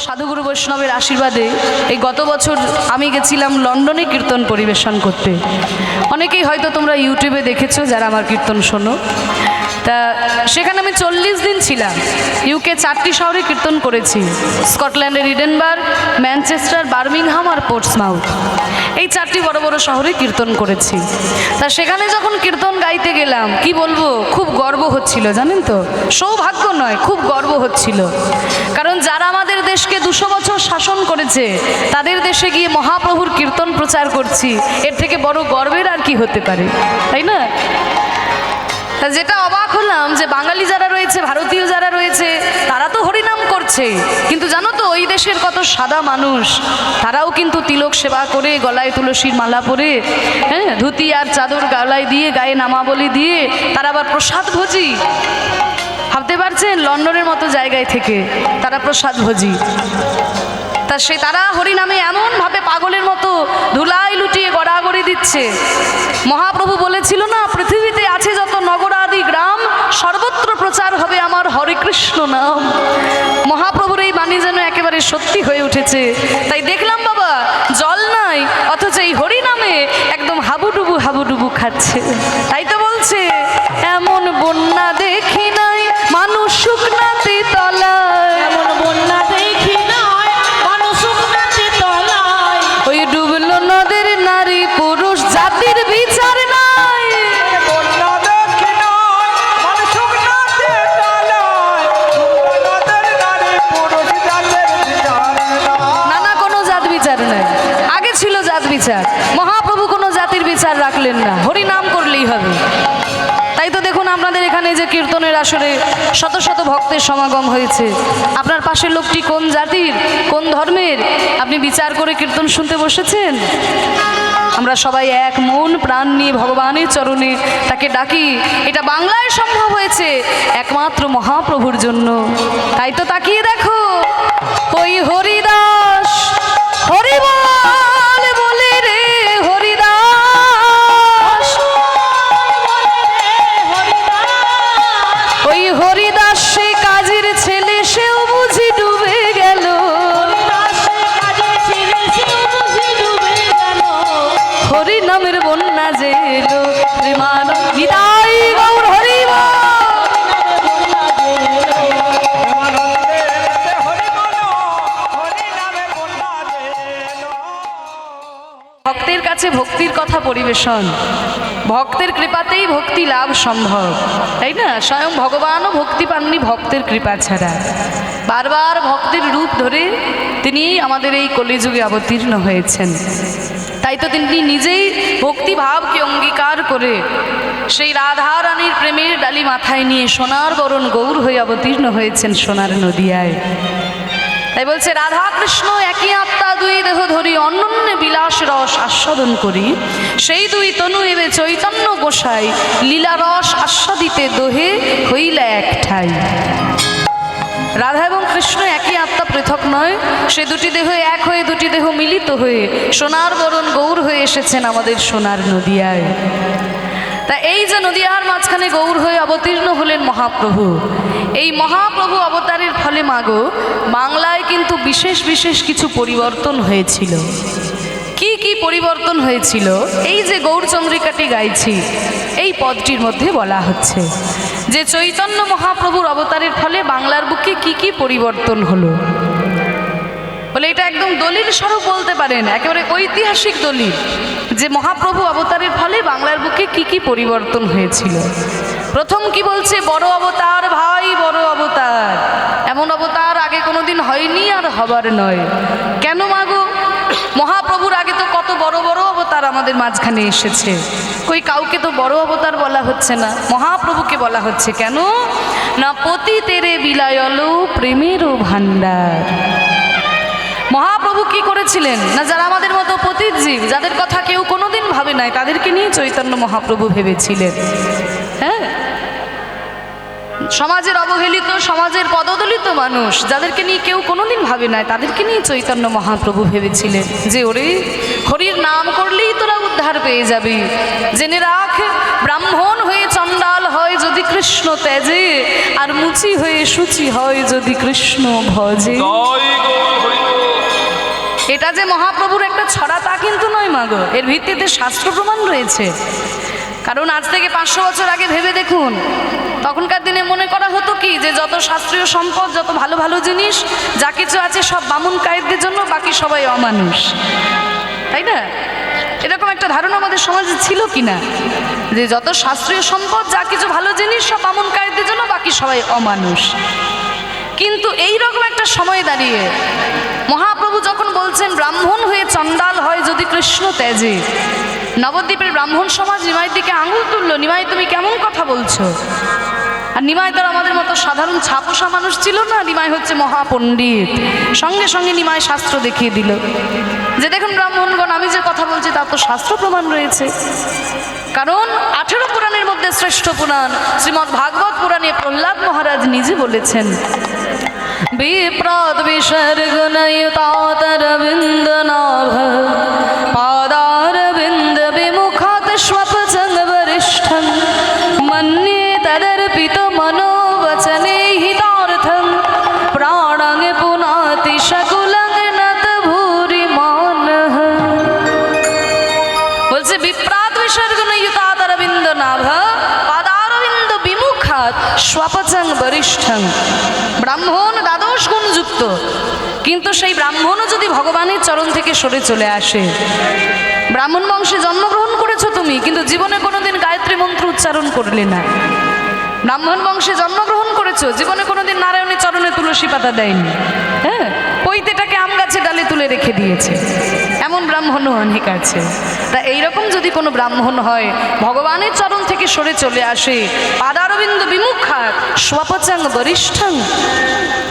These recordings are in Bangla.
সাধুগুরু বৈষ্ণবের আশীর্বাদে এই গত বছর আমি গেছিলাম লন্ডনে কীর্তন পরিবেশন করতে। অনেকেই হয়তো তোমরা ইউটিউবে দেখেছো যারা আমার কীর্তন শোনো। তা সেখানে আমি 40 দিন ছিলাম। ইউকে 4টি শহরে কীর্তন করেছি, স্কটল্যান্ডের ইডেনবার্গ, ম্যানচেস্টার, বার্মিংহাম আর পোর্টসমাউথ। এই 4টি বড় বড় শহরে কীর্তন করেছি। তা সেখানে যখন কীর্তন গাইতে গেলাম, কি বলবো, খুব গর্ব হচ্ছিল, জানেন তো, সৌভাগ্য নয়, খুব গর্ব হচ্ছিল। কারণ যারা আমাদের দেশকে 200 বছর শাসন করেছে তাদের দেশে গিয়ে মহাপ্রভুর কীর্তন প্রচার করছি, এর থেকে বড় গর্বের আর কি হতে পারে, তাই না? যেটা অবাক হলাম যে বাঙালি যারা রয়েছে, ভারতীয় যারা রয়েছে, তারা তো হরিনাম করছে, কিন্তু জানো তো ওই দেশের কত সাদা মানুষ, তারাও কিন্তু তিলক সেবা করে, গলায় তুলসীর মালা পরে, হ্যাঁ, ধুতি আর চাদর গলায় দিয়ে, গায়ে নামাবলী দিয়ে তারা আবার প্রসাদ ভোজি। ভাবতে পারছেন, লন্ডনের মতো জায়গায় থেকে তারা প্রসাদ ভোজি। তা তারা হরিনামে এমনভাবে পাগলের মতো ধুলাই লুটিয়ে গড়াগড়ি দিচ্ছে। মহাপ্রভু বলেছিল না, পৃথিবীতে আছে যত নগরাদি গ্রাম, সর্বত্র প্রচার হবে আমার হরে কৃষ্ণ নাম। মহাপ্রভুর এই বাণী যেন একেবারে সত্যি হয়ে উঠেছে। তাই দেখলাম বাবা, জল নাই, অথচ এই হরিনামে একদম হাবুডুবু হাবুডুবু খাচ্ছে। তাই তো বলছে, এমন বন্যা দেখি নাই মানুষ শুকনাতে তলায়, এমন বন্যা দেখি নাই মানুষ শুকনাতে তলায়, ওই ডুবলো নদের নারী পুরুষ জাতির বিচার নাই। বন্যা দেখি নাই মানুষ শুকনাতে তলায়, নদের নারী পুরুষ জাতের বিচার নাই। না না, কোনো জাত বিচার নাই। আগে ছিল জাত বিচার, মহাপ্রভু কোনো জাতির বিচার রাখলেন না, হরি নাম করলেই হবে। তাই তো দেখুন, আপনাদের এখানে যে কীর্তনের আসরে শত শত ভক্তের সমাগম হয়েছে। আপনার পাশের লোকটি কোন জাতির, কোন ধর্মের, আপনি বিচার করে কীর্তন শুনতে বসেছেন? আমরা সবাই এক মন প্রাণ নিয়ে ভগবানের চরণে তাকে ডাকি। এটা বাংলায় সম্ভব হয়েছে একমাত্র মহাপ্রভুর জন্য। তাই তো তাকিয়ে দেখো, ওই হরিদাস হরিবল বলে রে, হরিদাস, ওই হরিদাস সে কাজের ছেলে, সেও বুঝি ডুবে গেল। হরি নামের বন্যা যে এলো, প্রেমান নিতাই গৌর হরি বল। ভক্তের কাছে ভক্তির কথা পরিবেশন, ভক্তের কৃপাতেই ভক্তি লাভ সম্ভব, তাই না? স্বয়ং ভগবানও ভক্তি পাননি ভক্তের কৃপা ছাড়া। বারবার ভক্তের রূপ ধরে তিনি আমাদের এই কলিযুগে অবতীর্ণ হয়েছেন। তাই তো তিনি নিজেই ভক্তিভাবকে অঙ্গীকার করে সেই রাধা রানীর প্রেমের ডালি মাথায় নিয়ে সোনার বরণ গৌর হয়ে অবতীর্ণ হয়েছেন সোনার নদিয়ায়। তাই বলছে, রাধা কৃষ্ণ একই আত্মা, দুই দেহ ধরি, অনন্য বিলাস রস আস্বাদন করি, সেই দুই তনু এবে চৈতন্য গোসাই, লীলা রস আস্বাদিতে দোহে হইলা এক ঠাই। রাধা এবং কৃষ্ণ একই আত্মা, পৃথক নয়। সে দুটি দেহ এক হয়ে, দুটি দেহ মিলিত হয়ে সোনার বরণ গৌর হয়ে এসেছেন আমাদের সোনার নদিয়ায়। তা এই যে নদিয়ার মাঝখানে গৌর হয়ে অবতীর্ণ হলেন মহাপ্রভু, এই মহাপ্রভু অবতারের ফলে মাগো বাংলায় কিন্তু বিশেষ বিশেষ কিছু পরিবর্তন হয়েছিল। কি কি পরিবর্তন হয়েছিল? এই যে গৌরচন্দ্রিকাটি গাইছি, এই পদটির মধ্যে বলা হচ্ছে যে চৈতন্য মহাপ্রভুর অবতারের ফলে বাংলার বুকে কি কি পরিবর্তন হলো। বলে এটা একদম দলিল স্বরূপ বলতে পারেন, একেবারে ঐতিহাসিক দলিল, যে মহাপ্রভু অবতারের ফলে বাংলার বুকে কি কি পরিবর্তন হয়েছিল। প্রথম কি বলছে, বড় অবতার ভাই, বড় অবতার, এমন অবতার আগে কোনোদিন হয়নি আর হবার নয়। কেন মাগো? মহাপ্রভুর আগে তো কত বড় বড় অবতার আমাদের মাঝখানে এসেছে, কই কাউকে তো বড় অবতার বলা হচ্ছে না, মহাপ্রভুকে বলা হচ্ছে। কেন না? পতি তেরে বিলায়লো প্রেমেরও ভাণ্ডার। মহাপ্রভু কি করেছিলেন না, যারা আমাদের মতো পতিত জীব, যাদের কথা কেউ কোনোদিন ভাবে নাই, তাদেরকে নিয়ে চৈতন্য মহাপ্রভু ভেবেছিলেন। হ্যাঁ, সমাজের অবহেলিত, সমাজের পদদলিত মানুষ, যাদেরকে নিয়ে কেউ কোনোদিন ভাবে নাই, তাদেরকে নিয়ে চৈতন্য মহাপ্রভু ভেবেছিলেন যে ওরে হরির নাম করলেই তোরা উদ্ধার পেয়ে যাবি। জেনে রাখ, ব্রাহ্মণ হয়ে চণ্ডাল হয় যদি কৃষ্ণ তেজে, আর মুচি হয়ে শুচি হয় যদি কৃষ্ণ ভজে। এটা যে মহাপ্রভুর একটা ছড়া তা কিন্তু নয় মাগো, এর ভিত্তিতে শাস্ত্র প্রমাণ রয়েছে। কারণ আজ থেকে 500 বছর আগে ভেবে দেখুন, তখনকার দিনে মনে করা হতো কি যে যত শাস্ত্রীয় সম্পদ, যত ভালো ভালো জিনিস যা কিছু আছে সব বামুন কায়েতদের জন্য, বাকি সবাই অমানুষ, তাই না? এরকম একটা ধারণা আমাদের সমাজে ছিল কি না, যে যত শাস্ত্রীয় সম্পদ যা কিছু ভালো জিনিস সব বামুন কায়েতদের জন্য, বাকি সবাই অমানুষ। কিন্তু এই রকম একটা সময় দাঁড়িয়ে মহাপ্রভু যখন বলছেন ব্রাহ্মণ হয়ে চণ্ডাল হয় যদি কৃষ্ণ তেজে, নবদ্বীপের ব্রাহ্মণ সমাজ নিমাইয়ের দিকে আঙুল তুললো, নিমাই তুমি কেমন কথা বলছো? আর নিমাই তো আমাদের মতো সাধারণ ছাপোষা মানুষ ছিল না, নিমাই হচ্ছে মহাপণ্ডিত। সঙ্গে সঙ্গে নিমাই শাস্ত্র দেখিয়ে দিল যে দেখুন ব্রাহ্মণগণ, আমি যে কথা বলছি তার তো শাস্ত্র প্রমাণ রয়েছে। কারণ 18 পুরাণের মধ্যে শ্রেষ্ঠ পুরাণ শ্রীমদ্ ভাগবত পুরাণে প্রহ্লাদ মহারাজ নিজে বলেছেন, বিপ্রাদ বিসর্গনয়ুতাতরবিন্দ নাভ পাদারবিন্দ বিমুখাৎ স্বপচং বরিষ্ঠং মন্যে তদর্পিত মনোবচনে হিতার্থং প্রাণং পুনাতি সকুলং নত ভূরি মানঃ। বলছে বিপ্রাদ বিসর্গনয়ুতাতরবিন্দ নাভ পাদারবিন্দ বিমুখাৎ স্বপচং বরিষ্ঠং। ব্রাহ্মণ দ্বাদশ গুণযুক্ত, কিন্তু সেই ব্রাহ্মণও যদি ভগবানের চরণ থেকে সরে চলে আসে, ব্রাহ্মণ বংশে জন্মগ্রহণ করেছো তুমি, কিন্তু জীবনে কোনোদিন গায়ত্রী মন্ত্র উচ্চারণ করলে না। ব্রাহ্মণ বংশে জন্মগ্রহণ করেছো, জীবনে কোনোদিন নারায়ণের চরণে তুলসী পাতা দেয়নি, হ্যাঁ, পৈতেটাকে আম গাছে ডালে তুলে রেখে দিয়েছে, এমন ব্রাহ্মণও অনেক আছে। তা এইরকম যদি কোনো ব্রাহ্মণ হয়, ভগবানের চরণ থেকে সরে চলে আসে, পাদারবিন্দ বিমুখাৎ স্বপচং বরিষ্ঠং,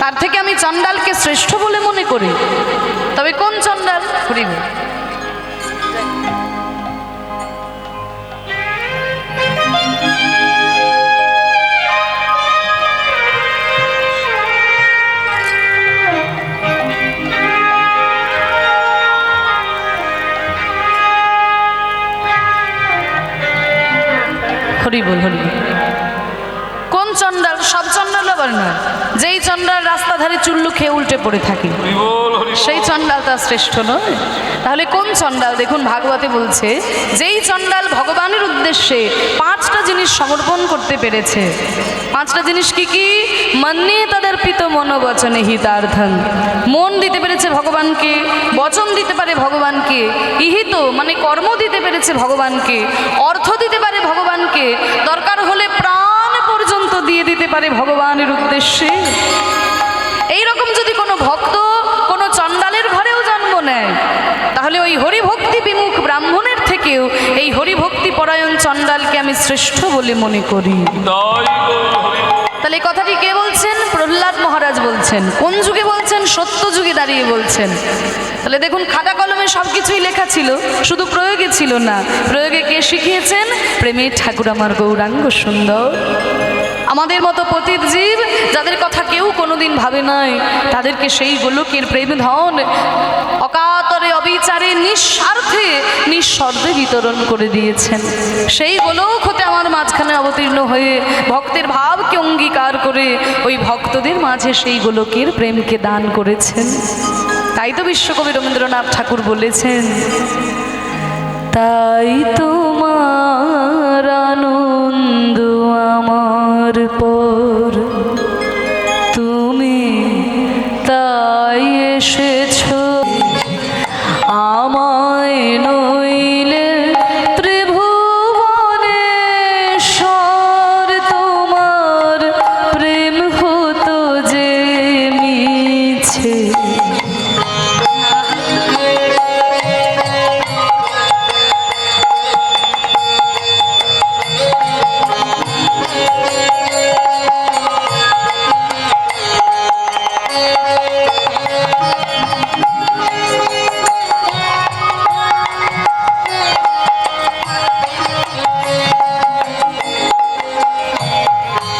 তার থেকে আমি চণ্ডালকে শ্রেষ্ঠ বলে মনে করি। তবে কোন চণ্ডাল? হরিব। হরিবল হরিবল। কোন চণ্ডাল? সব চণ্ডাল আবার নয়, যেই চণ্ডাল রাস্তাধারে চুল্লু খেয়ে উল্টে পড়ে থাকে সেই চণ্ডাল তার শ্রেষ্ঠ নয়। তাহলে কোন চণ্ডাল? দেখুন ভাগবতে বলছে, যেই চণ্ডাল ভগবানের উদ্দেশ্যে 5টা জিনিস সমর্পণ করতে পেরেছে। 5টা জিনিস কি কি? মন্যে তদর্পিত মনোবচনে হিতার্থং, মন দিতে পেরেছে ভগবানকে, বচন দিতে পারে ভগবানকে, ইহিত মানে কর্ম দিতে পেরেছে ভগবানকে, অর্থ দিতে পারে ভগবানকে, দরকার হলে প্রাণ পর্যন্ত দিয়ে দিতে পারে ভগবানের উদ্দেশ্যে। এইরকম যদি কোনো ভক্ত কোনো চণ্ডালের ঘরেও জন্ম নেয়, তাহলে ওই হরিভক্তি বিমুখ ব্রাহ্মণের থেকেও এই হরিভক্তি পরায়ণ চণ্ডালকে আমি শ্রেষ্ঠ বলে মনে করি। তাহলে এই কথাটি কে বলছেন? প্রহ্লাদ মহারাজ বলছেন। কোন যুগে বলছেন? সত্য যুগে দাঁড়িয়ে বলছেন। তাহলে দেখুন খাতা কলমে সব কিছুই লেখা ছিল, শুধু প্রয়োগে ছিল না। প্রয়োগে কে শিখিয়েছেন? প্রেমের ঠাকুর আমার গৌরাঙ্গ সুন্দর। আমাদের মতো পতিত জীব যাদের কথা কেউ কোনোদিন ভাবে নাই, তাদেরকে সেই গোলকের প্রেম ধন অকাতরে অবিচারে নিঃস্বার্থে নিঃশর্তে বিতরণ করে দিয়েছেন। সেই গোলক হতে আমার মাঝখানে অবতীর্ণ হয়ে ভক্তের ভাবকে অঙ্গীকার করে ওই ভক্তদের মাঝে সেই গোলকের প্রেমকে দান করেছেন। তাই তো বিশ্বকবি রবীন্দ্রনাথ ঠাকুর বলেছেন, তাই তোমার আনন্দ আমার পর, তুমি তাই এসেছো আমায় নইলে ত্রিভুবনেশ্বর, তোমার প্রেম হতো যে মিছে।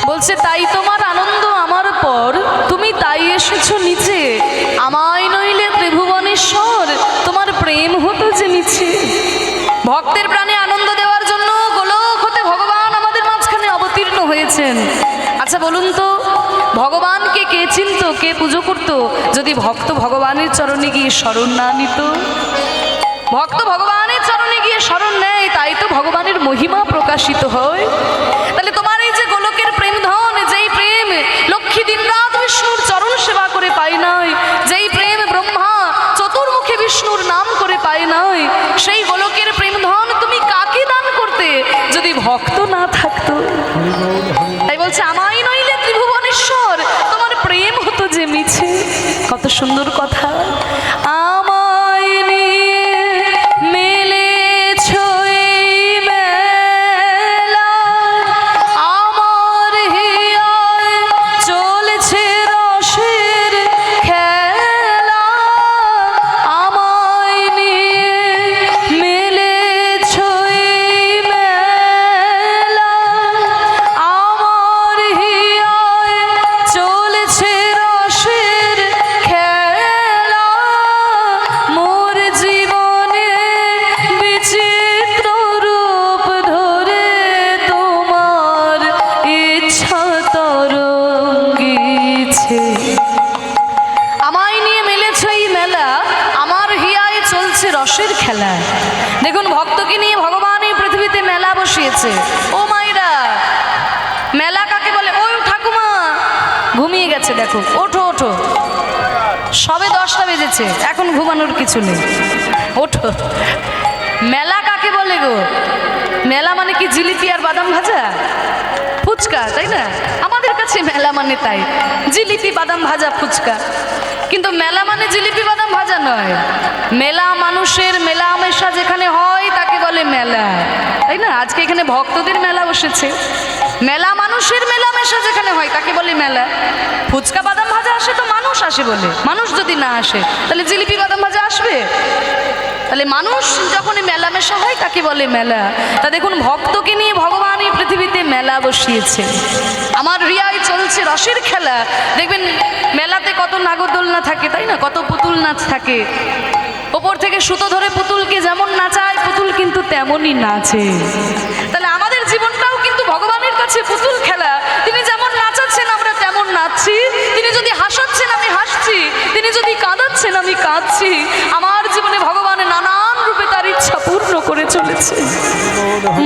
বলছে তাই তোমার আনন্দ আমার পর, তুমি তাই এসেছো নিচে, আমায় নইলে ত্রিভুবনেশ্বর, তোমার প্রেম হতো যে মিছে। ভক্তের প্রাণে আনন্দ দেওয়ার জন্য গোলক হতে ভগবান আমাদের মাঝখানে অবতীর্ণ হয়েছেন। আচ্ছা বলুন তো, ভগবানকে কে চিনত, কে পুজো করত, যদি ভক্ত ভগবানের চরণে গিয়ে শরণ না নিত? ভক্ত ভগবানের চরণে গিয়ে শরণ নেয়, তাই তো ভগবানের মহিমা প্রকাশিত হয়। তাহলে তোমার এই যে গোলকের প্রেম ধন, যেই প্রেম লক্ষ্মী দিনরাত বিষ্ণুর চরণ সেবা করে পায় নাই, যেই প্রেম ব্রহ্মা চতুর্মুখী বিষ্ণুর নাম করে পায় নাই, সেই গোলকের প্রেম ধন তুমি কাকে দান করতে যদি ভক্ত না থাকতো? তাই বলছে আমায় নইলে ত্রিভুবনেশ্বর, তোমার প্রেম হতো যে মিছে। কত সুন্দর কথা। আমায় নিয়ে মেলেছ এই মেলা, আমার হিয়ায় চলেছে রসের খেলা। আমায় নিয়ে মেলেছ এই মেলা, আমার হিয়ায় চলেছে রসের খেলা। মোর জীবনে বিচিত্র রূপ ধরে তোমার ইচ্ছা তরঙ্গিছে। আমায় নিয়ে মেলেছ এই মেলা, আমার হিয়ায় চলছে রসের খেলা। দেখুন, ভক্তকে নিয়ে ভগবান এই পৃথিবীতে মেলা বসিয়েছে। ও মাইরা, মেলা কাকে বলে? ওই ঠাকুমা ঘুমিয়ে গেছে, দেখো, ওঠো ওঠো, সবে 10টা বেজেছে, এখন ঘুমানোর কিছু নেই, ওঠো। মেলা কাকে বলে গো? মেলা মানে কি জিলিপি আর বাদাম ভাজা, ফুচকা, তাই না? আমাদের কাছে মেলা মানে তাই, জিলিপি বাদাম ভাজা ফুচকা। কিন্তু মেলা মানে জিলিপি বাদাম ভাজা নয়। মেলা মানুষের মেলামেশা যেখানে হয় তাকে বলে মেলা, তাই না? আজকে এখানে ভক্তদের মেলা বসেছে, মেলা মানুষের মেলামেশা যেখানে হয় তাকে বলে মেলা। ফুচকা বাদাম ভাজা আসে তো মানুষ আসে বলে, মানুষ যদি না আসে তাহলে জিলিপি বাদাম ভাজা আসবে? তাহলে মানুষ যখন মেলামেশা হয় তাকে বলে মেলা। তা দেখুন, ভক্তকে নিয়ে ভগবান এই পৃথিবীতে মেলা বসিয়েছে। আমার রিয়ায় চলছে রসের খেলা। দেখবেন মেলাতে কত নাগরদোলনা থাকে, তাই না? কত পুতুল নাচ থাকে। ওপর থেকে সুতো ধরে পুতুলকে যেমন নাচায়, পুতুল কিন্তু তেমনই নাচে। তাহলে আমাদের জীবনটাও কিন্তু ভগবানের কাছে পুতুল খেলা। তিনি যেমন নাচাচ্ছেন আমরা তেমন নাচছি, তিনি যদি হাসাচ্ছেন আমি হাসছি, তিনি যদি কাঁদাচ্ছেন আমি কাঁদছি। আমার জীবনে ভগবান নানান রূপে তার ইচ্ছা পূর্ণ করে চলেছে।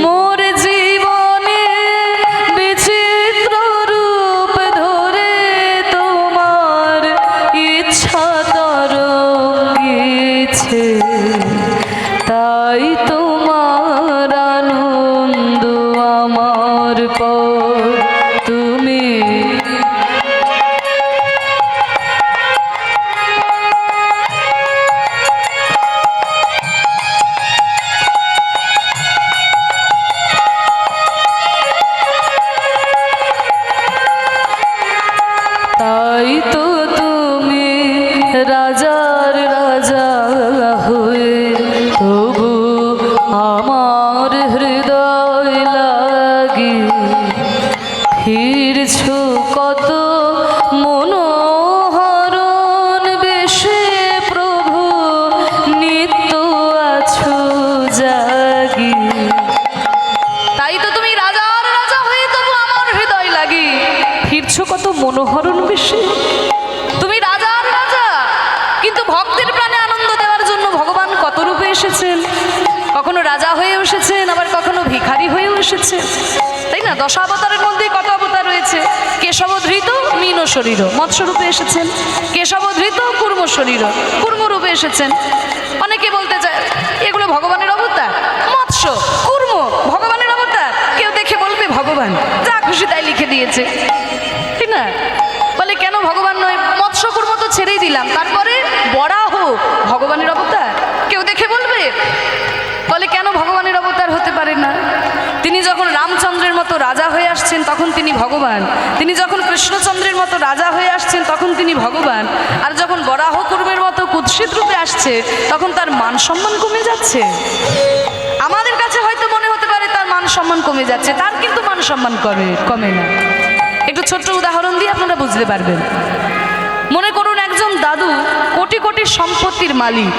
মোর জীবনে বিচিত্র রূপ ধরে তোমার ইচ্ছা তরঙ্গিছে, তাই তোমার আনন্দ আমার পর তুমি। তাই তো তুমি রাজার রাজা হয়ে তবু আমার হৃদয় লাগি ফিরছ কত মনোহরণ বেশে প্রভু নিত্য আছো জাগি। তাই তো তুমি রাজার রাজা হয়ে তবু আমার হৃদয় লাগি ফিরছ কত মনোহরণ বেশে। তুমি রাজার রাজা, কিন্তু ভক্তের প্রাণে আনন্দ দেওয়ার জন্য ভগবান কত রূপে এসেছেন। কখনো রাজা হয়ে এসেছেন, আবার কখনো ভিখারি হয়েও এসেছে, তাই না? 10 অবতারের মধ্যে কত অবতার রয়েছে? কেশব ধৃত মীন শরীর, মৎস্য রূপে এসেছেন। কেশব ধৃত কুর্ম শরীর, কুর্ম রূপে এসেছেন। অনেকে বলতে চায় এগুলো ভগবানের অবতার। মৎস্য কুর্ম ভগবানের অবতার? কেউ দেখে বলবে ভগবান, যা খুশি তাই লিখে দিয়েছে, ঠিক না? বলে কেন ভগবান নয়? মৎস্য কুর্ম তো ছেড়েই দিলাম, তারপরে বরাহ ভগবানের অবতার? কেউ দেখে বলবে। বলে কেন ভগবানের অবতার হতে পারে না? তিনি যখন রামচন্দ্রের মতো রাজা হয়ে আসছেন তখন তিনি ভগবান, তিনি যখন কৃষ্ণচন্দ্রের মতো রাজা হয়ে আসছেন তখন তিনি ভগবান, আর যখন বরাহ কুর্মের মতো কুৎসিত রূপে আসছে তখন তার মান সম্মান কমে যাচ্ছে। আমাদের কাছে হয়তো মনে হতে পারে তার মান সম্মান কমে যাচ্ছে, তার কিন্তু মান সম্মান কমে না। একটু ছোট্ট উদাহরণ দিয়ে আপনারা বুঝতে পারবেন। মনে করুন একজন দাদু কোটি কোটি সম্পত্তির মালিক,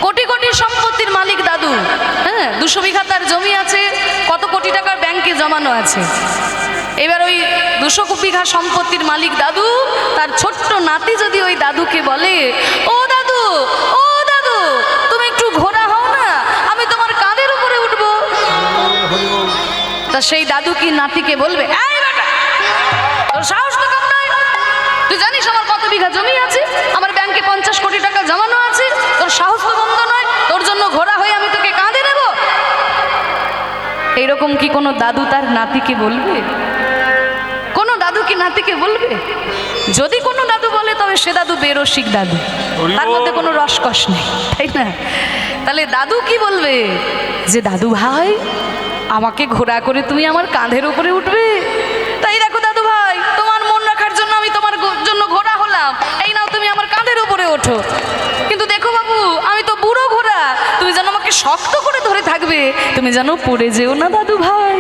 কোটি কোটি সম্পত্তির মালিক দাদু, হ্যাঁ, 200 বিঘা তার জমি আছে, কত কোটি টাকার ব্যাংকে জমানো আছে। এবার ওই 200 বিঘা সম্পত্তির মালিক দাদু তার ছোট্ট নাতি যদি ওই দাদুকে বলে, ও দাদু, ও দাদু, তুমি একটু ঘোড়া হও না, আমি তোমার কাঁধের উপরে উঠবো। তা সেই দাদু কি নাতিকে বলবে, এই বেটা, তোর সাহস তো কম নয়, তুই জানিস আমার কত বিঘা জমি আছে, আমার ব্যাংকে 50 কোটি টাকা জমানো আছে, তোর সাহস তো বন্ধ নয়, তোর জন্য ঘোড়া হয়ে আমি তোকে কাঁধে নেব? এইরকম কি কোনো দাদু তার নাতিকে বলবে? কোনো দাদু কি নাতিকে বলবে? যদি কোনো দাদু বলে তবে সে দাদু বেরসিক দাদু, তার মধ্যে কোনো রসকস নেই, তাই না? তাহলে দাদু কি বলবে যে, দাদু ভাই, আমাকে ঘোড়া করে তুমি আমার কাঁধের উপরে উঠবে? তাই দেখো দাদু ভাই, তোমার মন রাখার জন্য আমি তোমার জন্য ঘোড়া হলাম, এই নাও তুমি আমার কাঁধের উপরে ওঠো। কিন্তু দেখো বাবু, আমি তো বুড়ো ঘোড়া, তুমি যেন আমাকে শক্ত করে ধরে থাকবে, তুমি যেন পড়ে যেও না দাদু ভাই।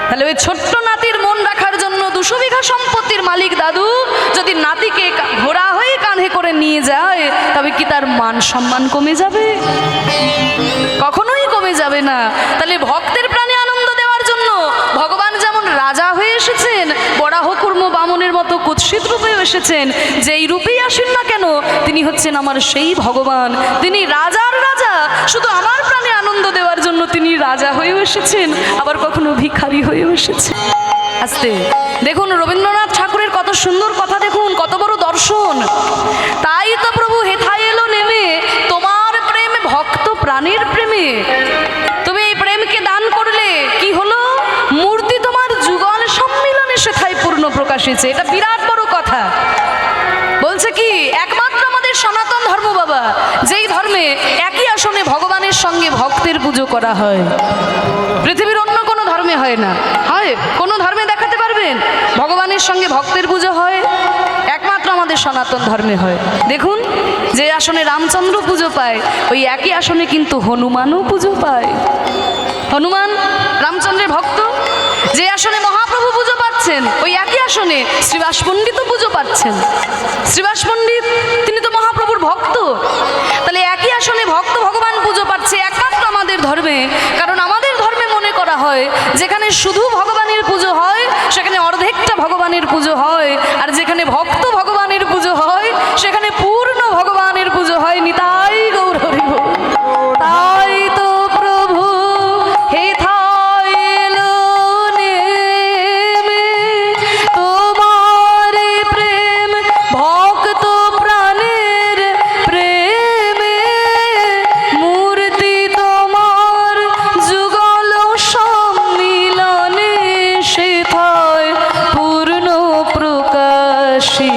তাহলে ওই ছোট্ট নাতির মন রাখার জন্য 200 বিঘা সম্পত্তির মালিক দাদু যদি নাতিকে ঘোড়া হয়ে কাঁধে করে নিয়ে যায়, তবে কি তার মান সম্মান কমে যাবে? কখনোই কমে যাবে না। তাহলে ভক্তের প্রাণে আনন্দ দেওয়ার জন্য ভগবান যেমন রাজা হয়ে এসেছেন, বরাহকুর্ম বামনের মতো কুৎসিত রূপেও এসেছেন, যেই রূপেই আসেন না কেন তিনি হচ্ছেন আমার সেই ভগবান, তিনি রাজার রাজা। শুধু আমার প্রাণে আনন্দ দেওয়ার জন্য তিনি রাজা হয়েও এসেছেন, আবার কখনো ভিখারি হয়েও এসেছেন। আস্তে দেখুন রবীন্দ্রনাথ ঠাকুরের কত সুন্দর কথা, দেখুন কত বড় দর্শন। তাই তো প্রভু হেথায় এলো নেমে, তোমার প্রেম ভক্ত প্রাণের প্রেমে। তুমি এই প্রেমকে দান করলে, কি হলো? মূর্তি তোমার যুগল সম্মিলনে সেথায় পূর্ণ প্রকাশেছে। এটা বিরাট বড় কথা। বলছে কি, একমাত্র আমাদের সনাতন ধর্ম বাবা, যেই ধর্মে একই আসনে ভগবানের সঙ্গে ভক্তের পুজো করা হয়, পৃথিবীর অন্য কোনো ধর্মে হয় না। হয় কোনো ধর্মে দেখাতে পারবেন ভগবানের সঙ্গে ভক্তের পুজো হয়? একমাত্র আমাদের সনাতন ধর্মে হয়। দেখুন, যে আসনে রামচন্দ্র পুজো পায়, ওই একই আসনে কিন্তু হনুমানও পুজো পায়। হনুমান রামচন্দ্রের ভক্ত। যে আসনে মহাপ্রভু পুজো পাচ্ছেন, ওই একই আসনে শ্রীবাস পণ্ডিতও পুজো পাচ্ছেন। শ্রীবাস পণ্ডিত তিনি তো মহাপ্রভুর ভক্ত। তাহলে একই আসনে ভক্ত ভগবান পুজো পাচ্ছে একমাত্র আমাদের ধর্মে। কারণ আমাদের ধর্মে মনে করা হয়, যেখানে শুধু ভগবানের পুজো হয় সেখানে অর্ধেকটা ভগবানের পুজো হয়, আর যেখানে ভক্ত ভগবানের পুজো হয় সেখানে পূর্ণ ভগবানের পুজো হয়। নিতাই গৌর হরি বল। তাই তো প্রভু হেথায় এলো নেমে, তোমার প্রেম ভক্ত প্রাণের প্রেমে, মূর্তি তোমার যুগল সম্মিলনে সেথায় পূর্ণ প্রকাশিছে।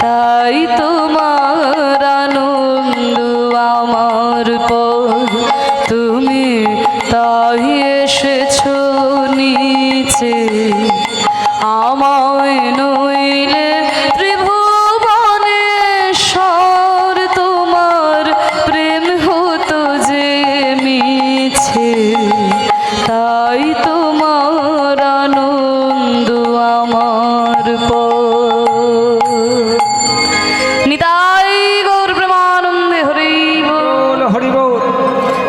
তাই তোমার আনন্দ আমার পর, তুমি তাই এসেছো নিচে। আমায় নইলে ত্রিভুবনেশ্বর, তোমার প্রেম হতো যে মিছে। তাই তোমার আনন্দ আমার পর। নিতাই গৌর প্রেমানন্দে হরি বল। হরি বল।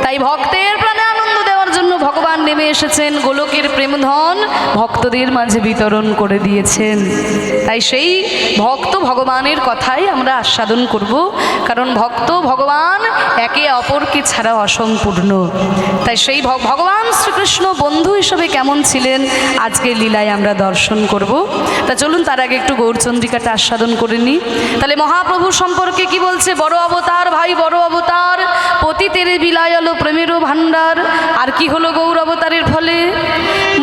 তাই ভক্তের প্রাণে আনন্দ দেওয়ার জন্য ভগবান নেমে এসেছেন, গোলকের প্রেমধন ভক্তদের মাঝে বিতরণ করে দিয়েছেন। তাই সেই ভক্ত ভগবানের কথাই আমরা আস্বাদন করব, কারণ ভক্ত ভগবান একে অপরকে ছাড়া অসম্পূর্ণ। তাই সেই ভগবান শ্রীকৃষ্ণ বন্ধু হিসেবে কেমন ছিলেন আজকের লীলায় আমরা দর্শন করব। তা চলুন তার আগে একটু গৌরচন্দ্রিকাটা আস্বাদন করে নিই। তাহলে মহাপ্রভু সম্পর্কে কি বলছে? বড় অবতার ভাই, বড় অবতার, পতিতের বিলায়ালো প্রেমেরও ভাণ্ডার। আর কি হলো গৌর অবতারের ফলে?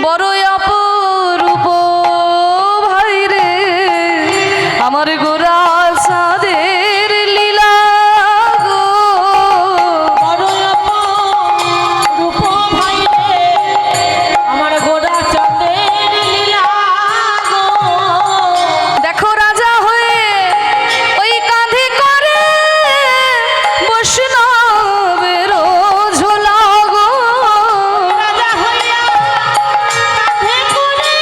বড় অপরূপ ভাই রে আমার গোরা চাঁদের লীলা গো। বড় অপরূপ ভাই রে আমার গোরা চাঁদের লীলা গো। দেখো রাজা হয়ে ওই কাঁধে করে বৈষ্ণবের ঝোলা গো। রাজা হইয়া কাঁধে করে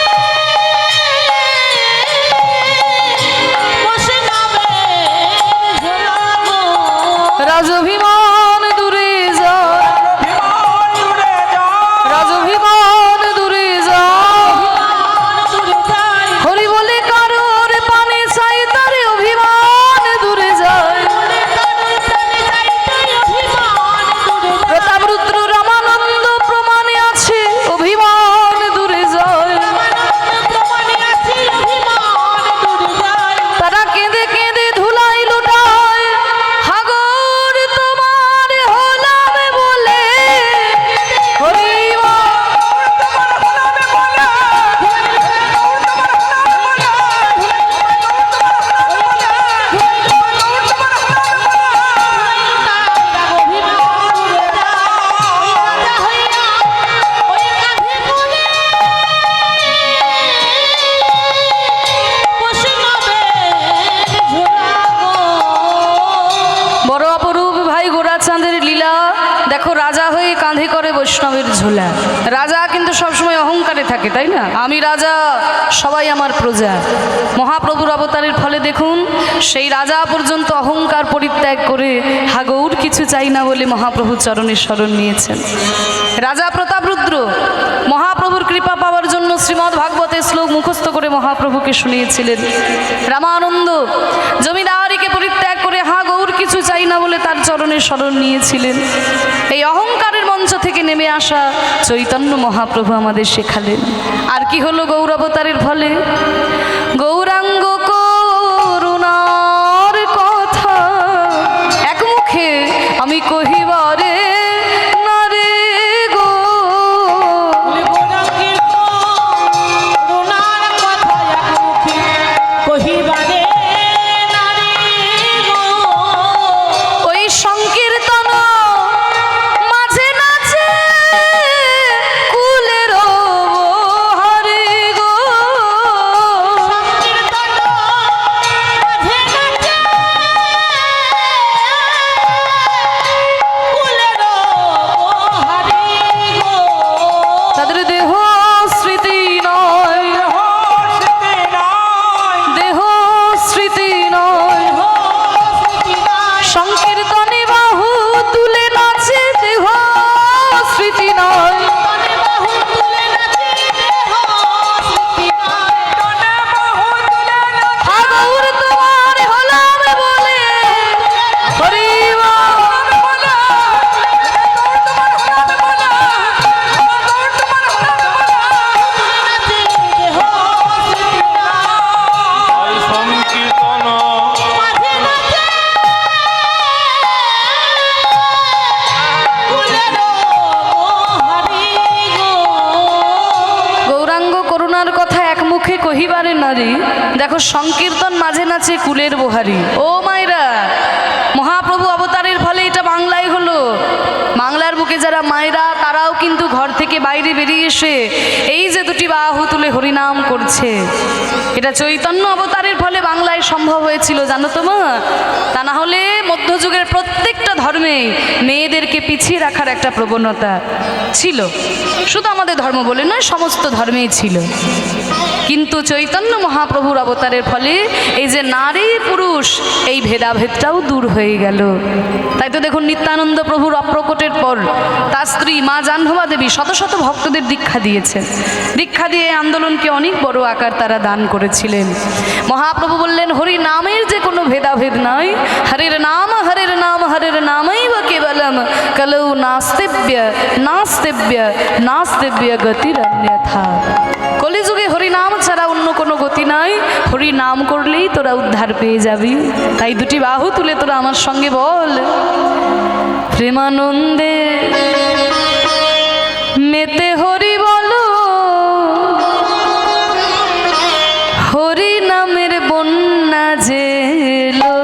দেখো রাজা হয়ে কাঁধে করে বৈষ্ণবের ঝোলা। রাজা কিন্তু সবসময় অহংকারে থাকে, তাই না? আমি রাজা, সবাই আমার প্রজা। মহাপ্রভুর অবতারের ফলে দেখুন সেই রাজা পর্যন্ত অহংকার পরিত্যাগ করে হাগৌর কিছু চাই না বলে মহাপ্রভুর চরণের শরণ নিয়েছেন। রাজা প্রতাপরুদ্র মহাপ্রভুর কৃপা পাওয়ার জন্য শ্রীমদ্ ভাগবতের শ্লোক মুখস্থ করে মহাপ্রভুকে শুনিয়েছিলেন। রামানন্দ জমিদারিকে পরিত্যাগ করে হাগৌর কিছু চাই না বলে তার চরণের শরণ নিয়েছিলেন। এই অহংকারের মঞ্চ থেকে নেমে আসা চৈতন্য মহাপ্রভু আমাদের শেখালেন। আর কি হলো গৌর অবতারের ফলে? গৌরাঙ্গ করুণার কথা এক মুখে আমি কহিবারে না রে গো। গৌরাঙ্গের করুণার কথা এক মুখে কহিবারে নারী গো। ওই সংকীর্তন মাঝে নাচে কুলের হরে গো। সংকীর্তন মাঝে নাচে কুলের হারি গো। তাদের দেহ স্মৃতি নয়, স্মৃতি নয়, দেহ স্মৃতি নয়, সংকীর্তনে বাহু তুলে নাচে দেহ স্মৃতি নয়। হাগৌর তোমার হলাম বলে হরিবা। সংকীর্তন গৌরাঙ্গ করুণার কথা এক মুখে কহিবারে নারী, দেখো সংকীর্তন মাঝে নাচে কুলের বহারি। ও মায়েরা, মহাপ্রভু অবতারের ফলে এটা বাংলায় হলো। বাংলার বুকে যারা মায়েরা তারাও কিন্তু ঘর থেকে বাইরে বেরিয়ে এসে এই যে দুটি বাহু তুলে হরিনাম করছে, এটা চৈতন্য অবতারের ফলে বাংলায় সম্ভব হয়েছিল, জানো তো মা? তা না হলে মধ্যযুগের প্রত্যেকটা ধর্মে মেয়েদেরকে পিছিয়ে রাখার একটা প্রবণতা ছিল। শুধু আমাদের ধর্ম বলে নয়, সমস্ত ধর্মেই ছিল। কিন্তু চৈতন্য মহাপ্রভুর অবতারের ফলে এই যে নারী পুরুষ এই ভেদাভেদটাও দূর হয়ে গেল। তাই তো দেখুন নিত্যানন্দ প্রভুর অপ্রকটের পর তার স্ত্রী মা জাহ্নবা দেবী শত শত ভক্তদের দীক্ষা দিয়েছেন। দীক্ষা দিয়ে এই আন্দোলনকে অনেক বড় আকার তারা দান করেছিলেন। মহাপ্রভু বললেন হরি নামের যে কোনো ভেদাভেদ নয়, হরের নাম হরের নাম হরের নামই বা কেবলম কলৌ নাস্তিব্য নাস্তিব্য নাস্তিব্য গতির অন্যথা। কলিযুগে হরিনাম ছাড়া অন্য কোনো গতি নাই, হরি নাম করলেই তোরা উদ্ধার পেয়ে যাবি। তাই দুটি বাহু তুলে তোরা আমার সঙ্গে বল, প্রেমানন্দে মেতে হরি বলো, হরি নামের বন্যা জেলো।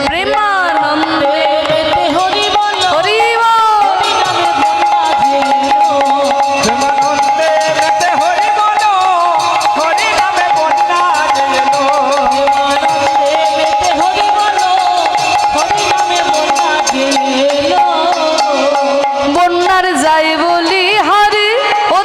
প্রেমানন্দে হরি বল হরি বল। প্রেমানন্দে মেতে হরি বলো, হরি নামে বন্যা যেলো। হরি বল হরি নামে বন্যা গেল। বন্যার যাই বলি হারি ও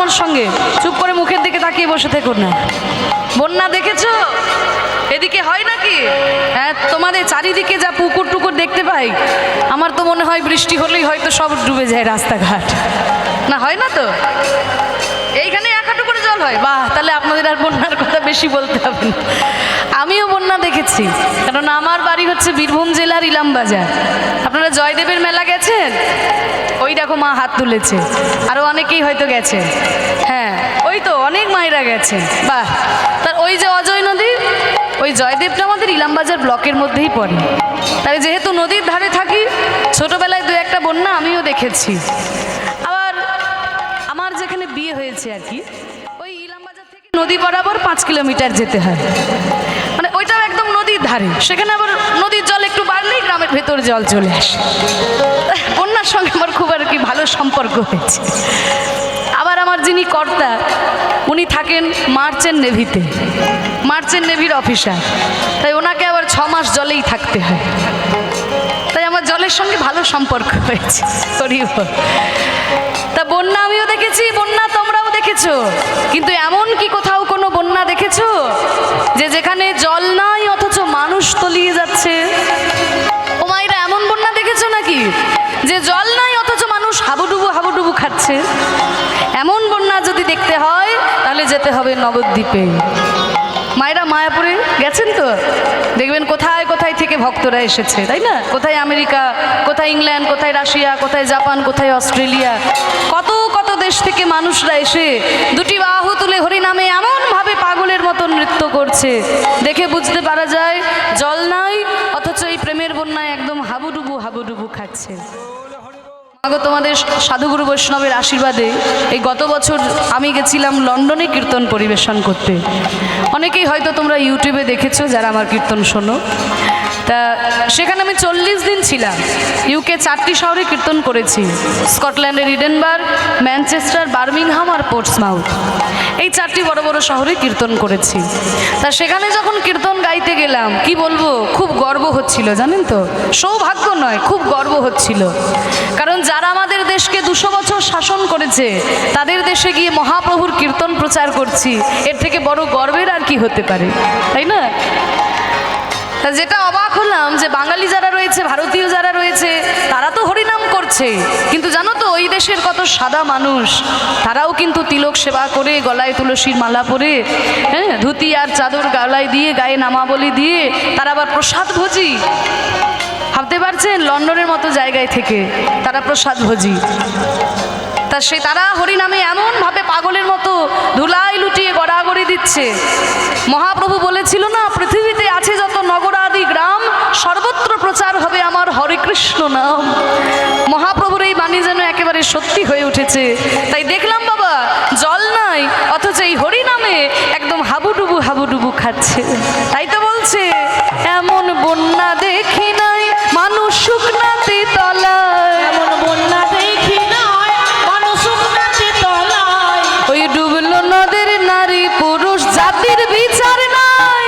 আমার সঙ্গে? চুপ করে মুখের দিকে তাকিয়ে বসে থেকো না। বন্যা দেখেছো? এদিকে হয় নাকি? হ্যাঁ, তোমাদের চারিদিকে যা পুকুর টুকুর দেখতে পাই, আমার তো মনে হয় বৃষ্টি হলেই হয়তো সব ডুবে যায় রাস্তাঘাট। না, হয় না তো? এইখানে এক হাঁটু করে জল হয়। বাহ, তাহলে আপনাদের আর বন্যার কথা বেশি বলতে হবে না। আমিও বন্যা দেখেছি, কারণ আমার বাড়ি হচ্ছে বীরভূম জেলার ইলামবাজার। আপনারা জয়দেবের মেলা গেছেন? ওই দেখো মা হাত তুলেছে, আরও অনেকেই হয়তো গেছে। হ্যাঁ, ওই তো অনেক মায়েরা গেছেন। বাহ, তার ওই যে অজয় নদী, ওই জয়দেবটা আমাদের ইলামবাজার ব্লকের মধ্যেই পড়ে। তাই যেহেতু নদীর ধারে থাকি, ছোটবেলায় দু একটা বন্যা আমিও দেখেছি। আবার আমার যেখানে বিয়ে হয়েছে আর কি, ওই ইলামবাজার থেকে নদী বরাবর 5 কিলোমিটার যেতে হয়, মানে ওইটাও একদম নদীর ধারে। সেখানে আবার নদীর জল একটু বাড়লেই গ্রামের ভেতর জল চলে আসে। বন্যার সঙ্গে আমার খুব আর কি ভালো সম্পর্ক হয়েছে। আবার আমার যিনি কর্তা, উনি থাকেন মার্চেন্ট নেভিতে, মার্চেন্ট নেভির অফিসার। তাই ওনাকে আবার 6 মাস জলেই থাকতে হয়। তাই আমার জলের সঙ্গে ভালো সম্পর্ক হয়েছে। তা বন্যা আমিও দেখেছি, বন্যা তোমরাও দেখেছো, কিন্তু এমন কি কোথাও কোনো বন্যা দেখেছো যে যেখানে জল নাই অথচ মানুষ তলিয়ে যাচ্ছে? ও মায়েরা, এমন বন্যা দেখেছো নাকি যে জল নাই অথচ মানুষ হাবুডুবু হাবুডুবু খাচ্ছে? এমন বন্যা যদি দেখতে হয় তাহলে যেতে হবে নবদ্বীপে। মায়েরা মায়াপুরে গেছেন তো? দেখবেন কোথায় কোথায় থেকে ভক্তরা এসেছে, তাই না? কোথায় আমেরিকা, কোথায় ইংল্যান্ড, কোথায় রাশিয়া, কোথায় জাপান, কোথায় অস্ট্রেলিয়া, কত কত দেশ থেকে মানুষরা এসে দুটি বাহু তুলে হরিনামে এমনভাবে পাগলের মতো নৃত্য করছে, দেখে বুঝতে পারা যায় জল নাই অথচ এই প্রেমের বন্যায় একদম হাবুডুবু হাবুডুবু খাচ্ছে। আগো তোমাদের সাধুগুরু বৈষ্ণবের আশীর্বাদে এই গত বছর আমি গেছিলাম লন্ডনে কীর্তন পরিবেশন করতে। অনেকেই হয়তো তোমরা ইউটিউবে দেখেছো যারা আমার কীর্তন শোনো। তা সেখানে আমি 40 দিন ছিলাম। ইউকে 4টি শহরে কীর্তন করেছি, স্কটল্যান্ডের ইডেনবার্গ, ম্যানচেস্টার, বার্মিংহাম আর পোর্টসমাউথ। এই 4টি বড় বড় শহরে কীর্তন করেছি। তা সেখানে যখন কীর্তন গাইতে গেলাম, কি বলবো, খুব গর্ব হচ্ছিল, জানেন তো? সৌভাগ্য নয়, খুব গর্ব হচ্ছিল। কারণ যারা আমাদের দেশকে 200 বছর শাসন করেছে, তাদের দেশে গিয়ে মহাপ্রভুর কীর্তন প্রচার করছি, এর থেকে বড় গর্বের আর কি হতে পারে, তাই না? তা যেটা অবাক হলাম যে বাঙালি যারা রয়েছে, ভারতীয় যারা রয়েছে, তারা তো হরিনাম করছে, কিন্তু জানো তো ওই দেশের কত সাদা মানুষ, তারাও কিন্তু তিলক সেবা করে, গলায় তুলসীর মালা পরে, হ্যাঁ, ধুতি আর চাদর গলায় দিয়ে, গায়ে নামাবলি দিয়ে, তারা আবার প্রসাদ ভোজি। ভাবতে পারছেন? লন্ডনের মতো জায়গায় থেকে তারা প্রসাদ ভোজি। তা তারা হরিনামে এমনভাবে পাগলের মতো ধুলাই লুটিয়ে গড়াগড়ি দিচ্ছে। মহাপ্রভু বলেছিল না, পৃথিবীতে আছে যত নগর আদি গ্রাম, সর্বত্র প্রচার হবে আমার হরে কৃষ্ণ নাম। মহাপ্রভুর এই বাণী যেন একেবারে সত্যি হয়ে উঠেছে। তাই দেখলাম বাবা, জল নাই অথচ এই হরিনামে একদম হাবুডুবু হাবুডুবু খাচ্ছে। তাই তো বলছে, এমন বন্যা দেখি নাই মানুষ শুকনাতে তলায়, এমন বন্যা দেখি নাই মানুষ শুকনাতে তলায়। ওই ডুবলো নদের নারী পুরুষ জাতির বিচার নাই।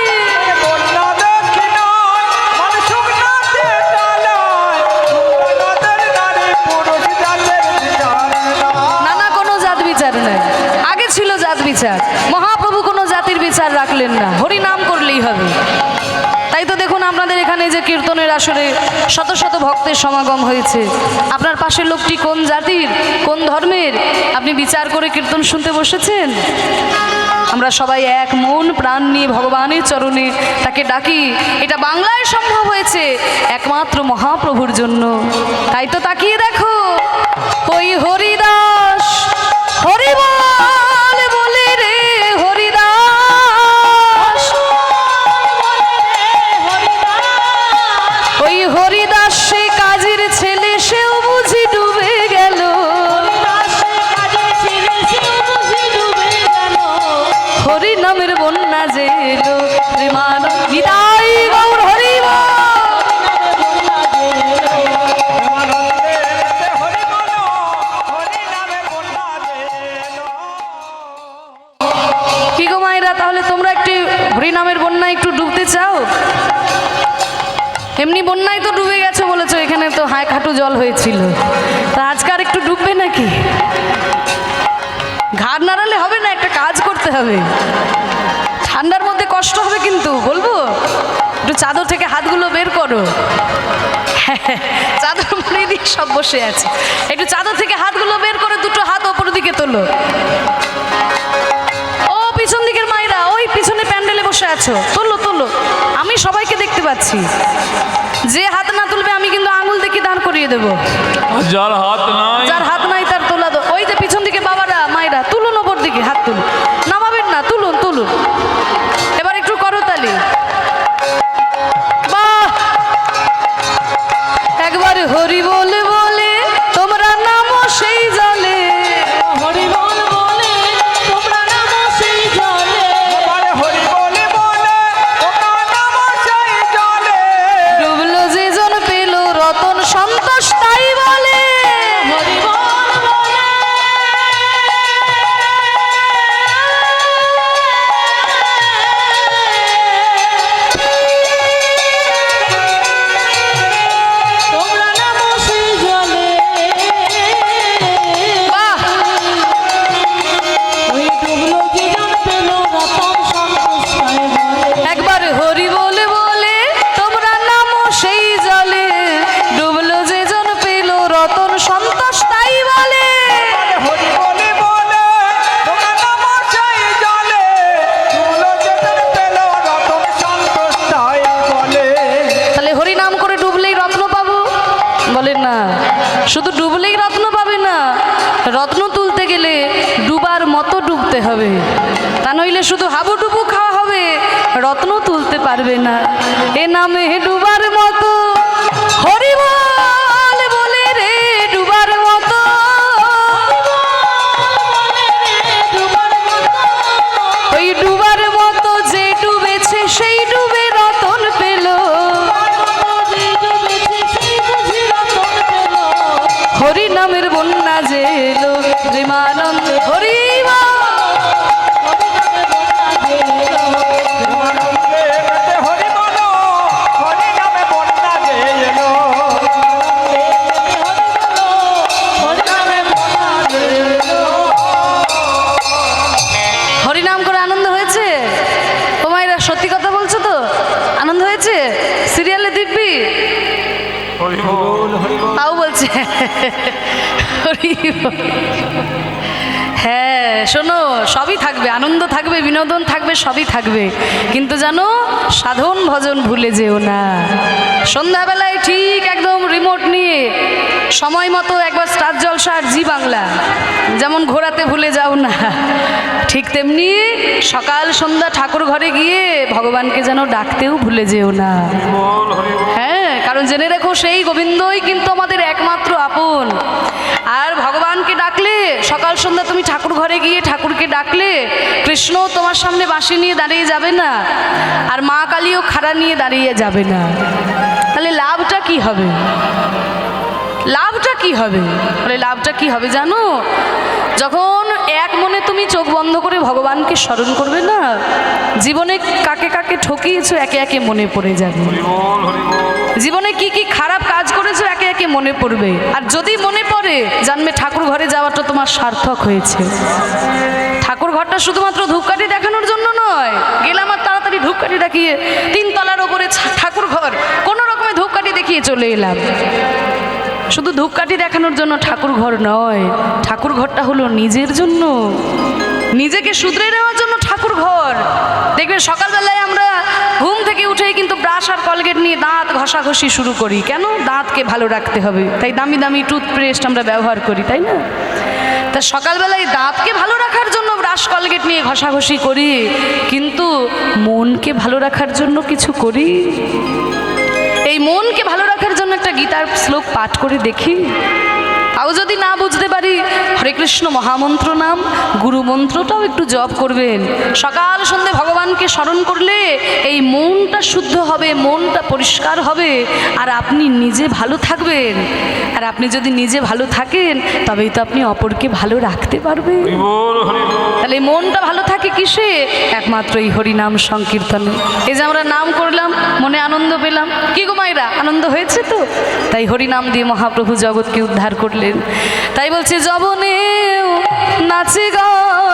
বন্যা দেখি নাই মানুষ শুকনাতে তলায়, ডুবলো নদের নারী পুরুষ জাতের বিচার নাই। না না, কোনো জাত বিচার নাই। আগে ছিল জাত বিচার, মহাপ্রভু কোনো জাতির বিচার রাখলেন না, হরি নাম করলেই হবে। তাই তো দেখুন আপনাদের এখানে যে কীর্তনের আসরে শত শত ভক্তের সমাগম হয়েছে। আপনার পাশের লোকটি কোন জাতির, কোন ধর্মের, আপনি বিচার করে কীর্তন শুনতে বসেছেন? আমরা সবাই এক মন প্রাণ নিয়ে ভগবানের চরণে তাকে ডাকি। এটা বাংলায় সম্ভব হয়েছে একমাত্র মহাপ্রভুর জন্য। তাই তো তাকিয়ে দেখো, ওই হরিদাস হরিবল বলে রে হরিদাস, ওই হরিদাস সে কাজের ছেলে, সেও বুঝি ডুবে গেল। হরি নামের বন্যা যে এলো, প্রেমান বিদায় গৌর হরি বল। প্রেমানন্দে রতে হরি বলো, হরি নামে বন্যা যেন। কি গো মায়েরা, তাহলে তোমরা একটু হরিনামের বন্যায় একটু ডুবতে চাও? এমনি বন্যায় তো ডুবে গেছো বলেছো, এখানে তো হাঁক হাঁটু জল হয়েছিল, তা আজকার একটু ডুববে নাকি? ঘাট ঘাড় নাড়ালে হবে না, একটা কাজ করতে হবে। ঠান্ডার মধ্যে কষ্ট হবে কিন্তু, বলবো একটু চাদর থেকে হাতগুলো বের করো। চাদর মুড়ি দিয়ে সব বসে আছে, একটু চাদর থেকে হাতগুলো বের করে দুটো হাত ওপর দিকে তোলো। ও পিছন দিকের মায়েরা, ওই পিছনে প্যান্ডেলে বসে আছো, তোলো তোলো, আমি সবাইকে দেখতে পাচ্ছি। যে হাত না তুলবে আমি কিন্তু আঙুল দেখে দাঁড় করিয়ে দেবো। যার হাত নাই, যার হাত নাই তার তোলা দো। ওই যে পিছন দিকে বাবারা মায়েরা, তুলুন ওপর দিকে হাত তুলুন, নামাবেন না, তুলুন তুলুন। এবার একটু করতালি, বাহ! একবার হরি বলে বলে তোমরা নামো সেই জলে, হরি বল বলে তোমরা নামো সেই জলে, এবারে হরি বলে বলে তোমরা নামো সেই জলে। ডুবলো যে জন পেল রতন সন্তোষ তাই বলে। হরি বল বলে তোমরা নামো সেই জলে, বাহ! ওই ডুবলো জীবন পেল রতন সন্তোষ তাই বলে। একবার হরি বলে বলে তোমরা নামো সেই জলে, ডুবলো যে জন পেল রতন সন্তোষ তাই বলে। এবারে হরি বলে বলে তোমরা নামো সেই জলে। ডুবলো যেজন পেল রতন সন্তোষ তাই বলে। তাহলে হরি নাম করে ডুবলেই রত্ন পাবো? বলেন না, শুধু ডুবলেই রত্ন পাবে না, রত্ন তুলতে গেলে ডুবার মতো ডুবতে হবে, তা নইলে শুধু হাবুডুবু খাওয়া হবে, রত্ন তুলতে পারবে না। এ নামে ডুবার মতো, হরি বল বলে রে ডুবার মতো, ওই ডুবার মতো যে ডুবেছে সেই ডুবে রতন পেল। হরি নামের বন্যা যে এলো প্রেমানন্দ, হরি বল। প্রেমানন্দে মেতে হরি বলো, হরি নামে বন্যা যে এলো। হরি নামে বন্যা যে এলো। হরিনাম করে আনন্দ হয়েছে? ও মায়েরা সত্যি কথা বলছো তো? আনন্দ হয়েছে? সিরিয়ালে দিব্যি হরি বল, তাও বলছে হরি বল। হ্যাঁ শোনো, সবই থাকবে, আনন্দ থাকবে, বিনোদন থাকবে, সবই থাকবে, কিন্তু জানো সাধন ভজন ভুলে যেও না। সন্ধ্যাবেলায় ঠিক একদম রিমোট নিয়ে সময় মতো একবার স্টার জলসা আর জি বাংলা যেমন ঘোরাতে ভুলে যাও না, ঠিক তেমনি সকাল সন্ধ্যা ঠাকুর ঘরে গিয়ে ভগবানকে যেন ডাকতেও ভুলে যেও না। বল, হরি বল। হ্যাঁ, কারণ জেনে রেখো সেই গোবিন্দই কিন্তু আমাদের একমাত্র আপন। আর ভগবানকে ডাকলে সকাল সন্ধ্যা তুমি ঠাকুর ঘরে গিয়ে ঠাকুরকে ডাকলে কৃষ্ণ তোমার সামনে বাঁশি নিয়ে দাঁড়িয়ে যাবে না, আর মা কালীও খাড়া নিয়ে দাঁড়িয়ে যাবে না। তাহলে লাভটা কি হবে? লাভটা কি হবে? বলে লাভটা কি হবে জানো? যখন এক মনে তুমি চোখ বন্ধ করে ভগবানকে স্মরণ করবে না, জীবনে কাকে কাকে ঠকিয়েছো একে একে মনে পড়ে যাবে। হরি বল, হরি বল। জীবনে কি কি খারাপ কাজ করেছো একে একে মনে পড়বে, আর যদি মনে পড়ে জানবে ঠাকুর ঘরে যাওয়াটা তোমার সার্থক হয়েছে। ঠাকুর ঘরটা শুধুমাত্র ধূপকাঠি দেখানোর জন্য নয়, গেলাম আর তাড়াতাড়ি ধূপকাঠি দেখিয়ে 3 তলার ওপরে ঠাকুর ঘর কোনো রকমে ধূপকাঠি দেখিয়ে চলে এলাম। শুধু ধূপকাঠি দেখানোর জন্য ঠাকুর ঘর নয়, ঠাকুর ঘরটা হলো নিজের জন্য, নিজেকে শুধরে নেওয়ার জন্য ঠাকুর ঘর। দেখবেন সকালবেলায় আমরা ঘুম থেকে উঠেই কিন্তু ব্রাশ আর কলগেট নিয়ে দাঁত ঘষাঘষি শুরু করি। কেন? দাঁতকে ভালো রাখতে হবে, তাই দামি দামি টুথপেস্ট আমরা ব্যবহার করি, তাই না? তা সকালবেলায় দাঁতকে ভালো রাখার জন্য ব্রাশ কলগেট নিয়ে ঘষাঘষি করি, কিন্তু মনকে ভালো রাখার জন্য কিছু করি? এই মনকে ভালো রাখার জন্য একটা গীতার শ্লোক পাঠ করে দেখি। তাও যদি না বুঝতে পারি, হরে কৃষ্ণ মহামন্ত্র নাম গুরু মন্ত্রটাও একটু জপ করবেন। সকাল সন্ধে ভগবানকে স্মরণ করলে এই মনটা শুদ্ধ হবে, মনটা পরিষ্কার হবে, আর আপনি নিজে ভালো থাকবেন। আর আপনি যদি নিজে ভালো থাকেন তবেই তো আপনি অপরকে ভালো রাখতে পারবেন। হরি বল, হরি বল। তাহলে এই মনটা ভালো থাকে কিসে? একমাত্র এই হরিনাম সংকীর্তনে। এই যে আমরা নাম করলাম, মনে আনন্দ পেলাম, কি গো মায়েরা আনন্দ হয়েছে তো? তাই হরিনাম দিয়ে মহাপ্রভু জগৎকে উদ্ধার করলেন। তাই বলছে যবনেও নাচে গান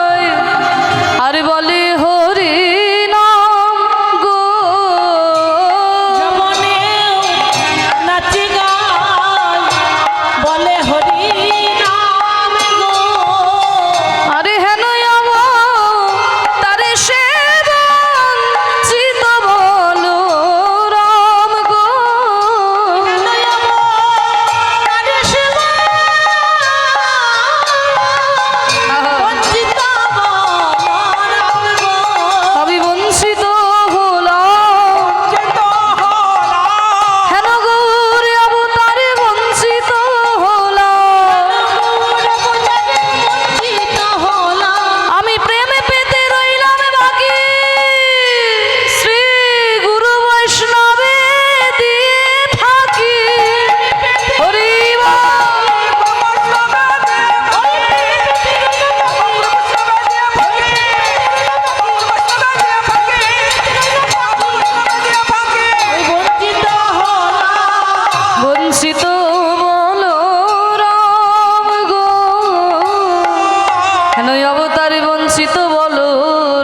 হেন অবতারে বঞ্চিত বলো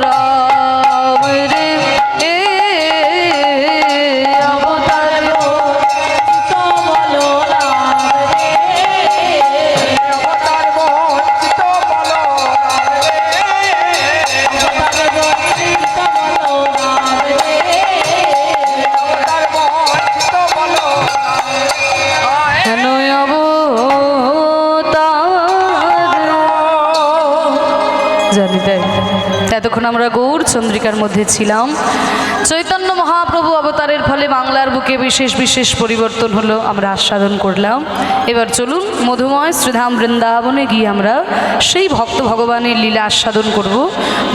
রাম রে এ অবতার তো বলো রাম রে অবতার বঞ্চিত বলো অবতার বঞ্চিত বলো রাম রে অবতার বঞ্চিত বলো হেন অবতার জানি তাই এতক্ষণ আমরা গৌর চন্দ্রিকার মধ্যে ছিলাম। চৈতন্য মহাপ্রভু অবতারের ফলে বাংলার বুকে বিশেষ বিশেষ পরিবর্তন হলো, আমরা আস্বাদন করলাম। এবার চলুন মধুময় শ্রীধাম বৃন্দাবনে গিয়ে আমরা সেই ভক্ত ভগবানের লীলা আস্বাদন করব।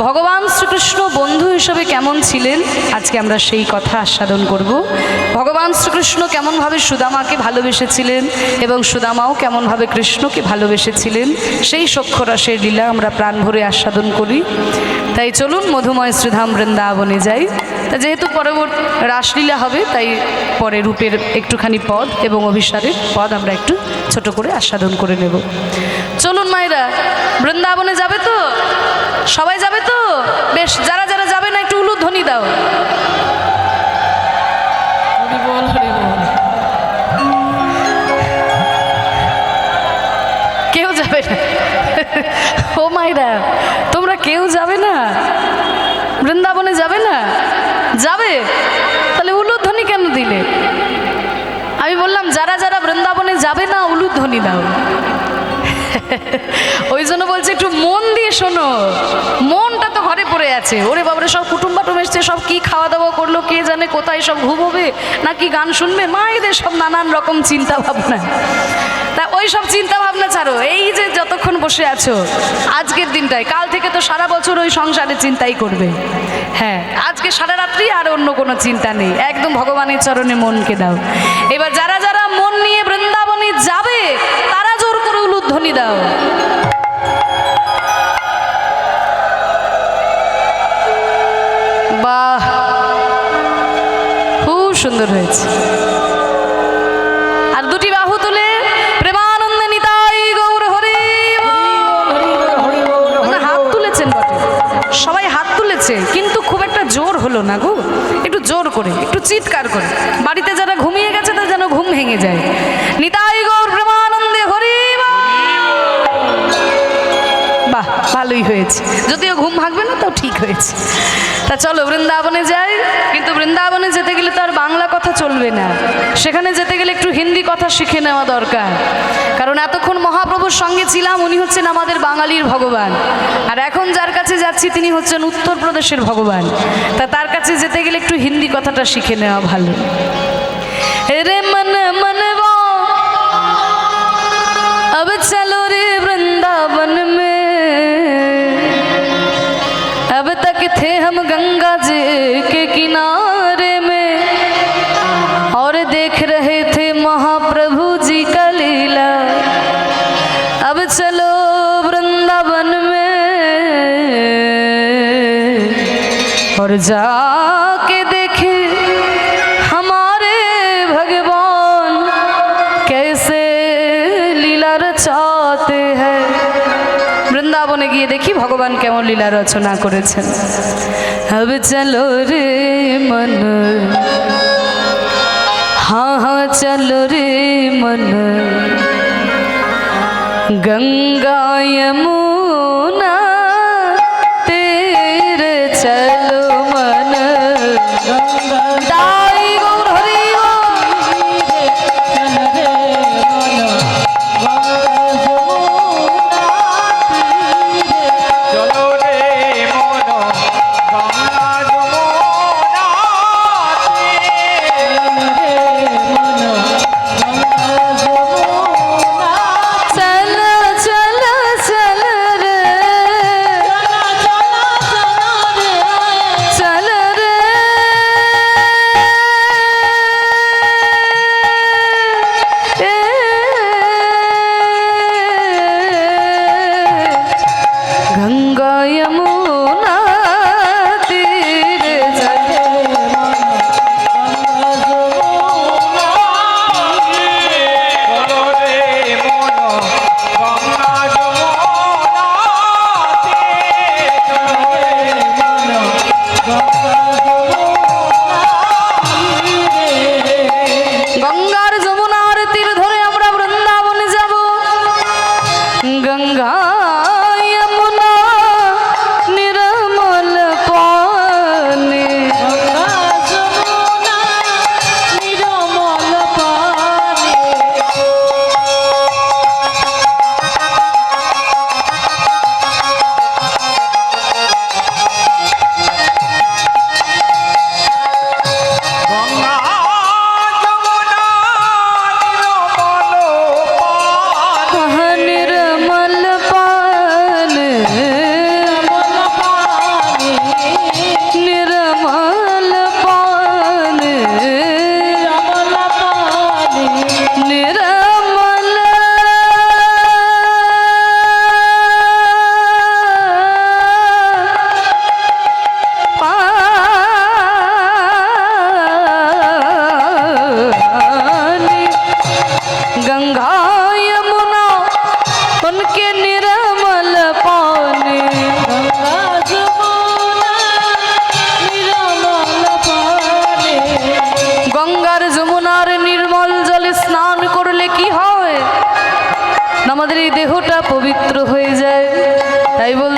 ভগবান শ্রীকৃষ্ণ বন্ধু হিসেবে কেমন ছিলেন আজকে আমরা সেই কথা আস্বাদন করব। ভগবান শ্রীকৃষ্ণ কেমনভাবে সুদামাকে ভালোবেসেছিলেন এবং সুদামাও কেমনভাবে কৃষ্ণকে ভালোবেসেছিলেন সেই সখ্যরসের লীলা আমরা প্রাণ ভরে আস্বাদন করি। তাই চলুন মধুময় শ্রীধাম বৃন্দাবনে যাই। তা যেহেতু পরবর্তী রাসলীলা হবে তাই পরে রূপের একটুখানি পদ এবং অভিসারের পদ আমরা একটু ছোট করে আস্বাদন করে নেব। চলুন মায়েরা, বৃন্দাবনে যাবে তো? সবাই যাবে তো? বেশ, যারা যারা যাবে না একটু উলুধ্বনি দাও। হরি বল হরি বল। কেউ যাবে না? ও মায়েরা, তোমরা কেউ যাবে না? বৃন্দাবনে যাবে না? যাবে? তাহলে উলুধ্বনি কেন দিলে? আমি বললাম যারা যারা বৃন্দাবনে যাবে না উলুধ্বনি দাও। ওই জন্য বলছে একটু মন দিয়ে শোনো, মনটা তো ঘরে পড়ে আছে। ওরে বাবারে, সব কুটুম বাটুম এসছে, সব কি খাওয়া দাওয়া করলো কে জানে, কোথায় সব ঘুমোবে নাকি গান শুনবে, মায়েদের সব নানান রকম চিন্তা ভাবনা। তা ওই সব চিন্তা ভাবনা ছাড়ো, এই যে যতক্ষণ বসে আছো আজকের দিনটায়, কাল থেকে তো সারা বছর ওই সংসারের চিন্তাই করবে। হ্যাঁ, আজকে সারা রাত্রি আর অন্য কোনো চিন্তা নেই, একদম ভগবানের চরণে মনকে দাও। এবার যারা যারা মন নিয়ে বৃন্দাবনে যাবে তারা জোর করে উলুধ্বনি দাও। বাহ, খুব সুন্দর হয়েছে। আর দুটি বাহু তুলে প্রেমানন্দে নিতাই গৌর হরি বল। হাত তুলেছেন বটে, সবাই হাত তুলেছে, কিন্তু খুব একটা জোর হলো না গো। একটু জোর করে, একটু চিৎকার করে, বাড়িতে যারা ঘুমিয়ে গেছে তার যেন ঘুম ভেঙে যায়। নিতাই গৌর প্রেমানন্দে হরি বল। বাহ, ভালোই হয়েছে, যদিও ঘুম ভাঙবে না তাও ঠিক হয়েছে। তা চলো বৃন্দাবনে যাই, কিন্তু বৃন্দাবনে যেতে গেলে তো আর বাংলা কথা চলবে না, সেখানে যেতে গেলে একটু হিন্দি কথা শিখে নেওয়া দরকার। কারণ এতক্ষণ মহাপ্রভুর সঙ্গে ছিলাম, উনি হচ্ছেন আমাদের বাঙালির ভগবান, আর এখন যার কাছে যাচ্ছি তিনি হচ্ছেন উত্তরপ্রদেশের ভগবান। তা তার কাছে যেতে গেলে একটু হিন্দি কথাটা শিখে নেওয়া ভালো। রে মন মনवा अब चलो रे वृंदावन में, अब तक थे हम गंगा जी के किनारे में और देख रहे थे महाप्रभु जी का लीला। अब चलो वृंदावन में और जाके देखे हमारे भगवान कैसे लीला रचाते हैं। বৃন্দাবনে গিয়ে দেখি ভগবান কেমন লীলা রচনা করেছেন। अब चलो रे मन, हाँ हाँ चलो रे मन, गंगा यमुना तेरे चलो मन। दाई गौर हरि চলো রে মন গঙ্গা যমুনা चल चल चल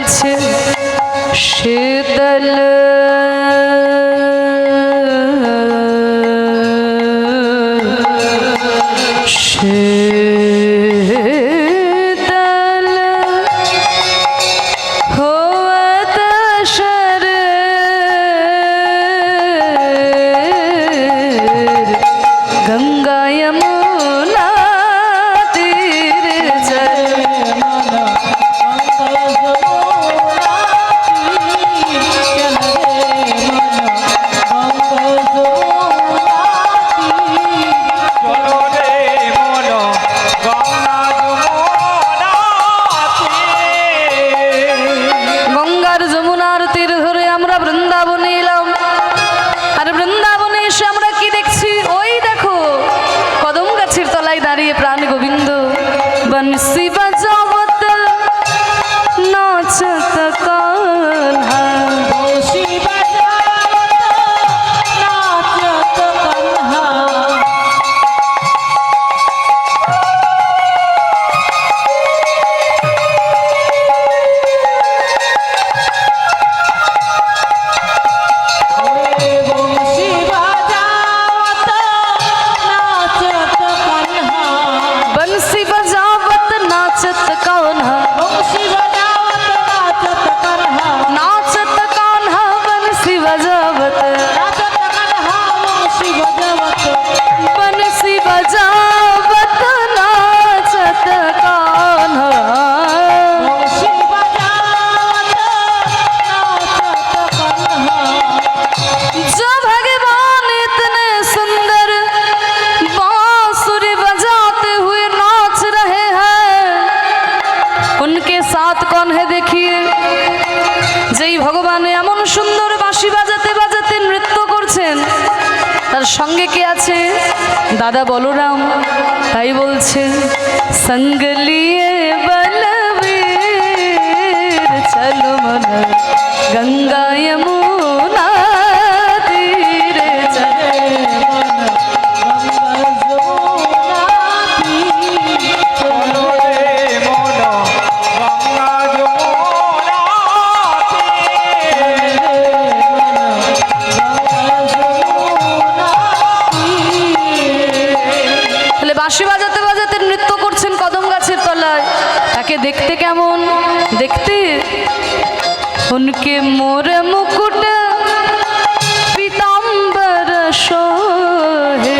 বলছে শীতল शीतल होवत शरीर गंगा यमुना तीर चल চলো রে মন গঙ্গা যমুনাতে। গঙ্গার যমুনার তীর ধরে আমরা বৃন্দাবনে এলাম। আর বৃন্দাবনে এসে আমরা কি দেখছি? ওই দেখো কদম গাছের তলায় দাঁড়িয়ে প্রাণ গোবিন্দ বংশী বাজাবত নাচত কান্হা। बंसी बजावत नाचत कान्हा, नाचत कान्हा बंसी बजावत, बंसी बजावत नाचत कान्हा। जो भगवान इतने सुंदर बांसुरी बजाते हुए नाच रहे हैं, उनके साथ कौन है देखिए। যেই ভগবান এমন সুন্দর বাঁশি বাজাতে বাজাতে নৃত্য করছেন, তার সঙ্গে কে আছে? দাদা বলরাম। তাই বলছে সঙ্গ লিয়ে বলবীর চলো মন গঙ্গা যমুনা তীরে চলে। চলো রে মন গঙ্গা তাহলে বাঁশি বাজাতে বাজাতে নৃত্য করছেন কদম গাছের তলায়। তাকে দেখতে কেমন? দেখতে উনকে মোর মুকুট পীতাম্বর শোহে,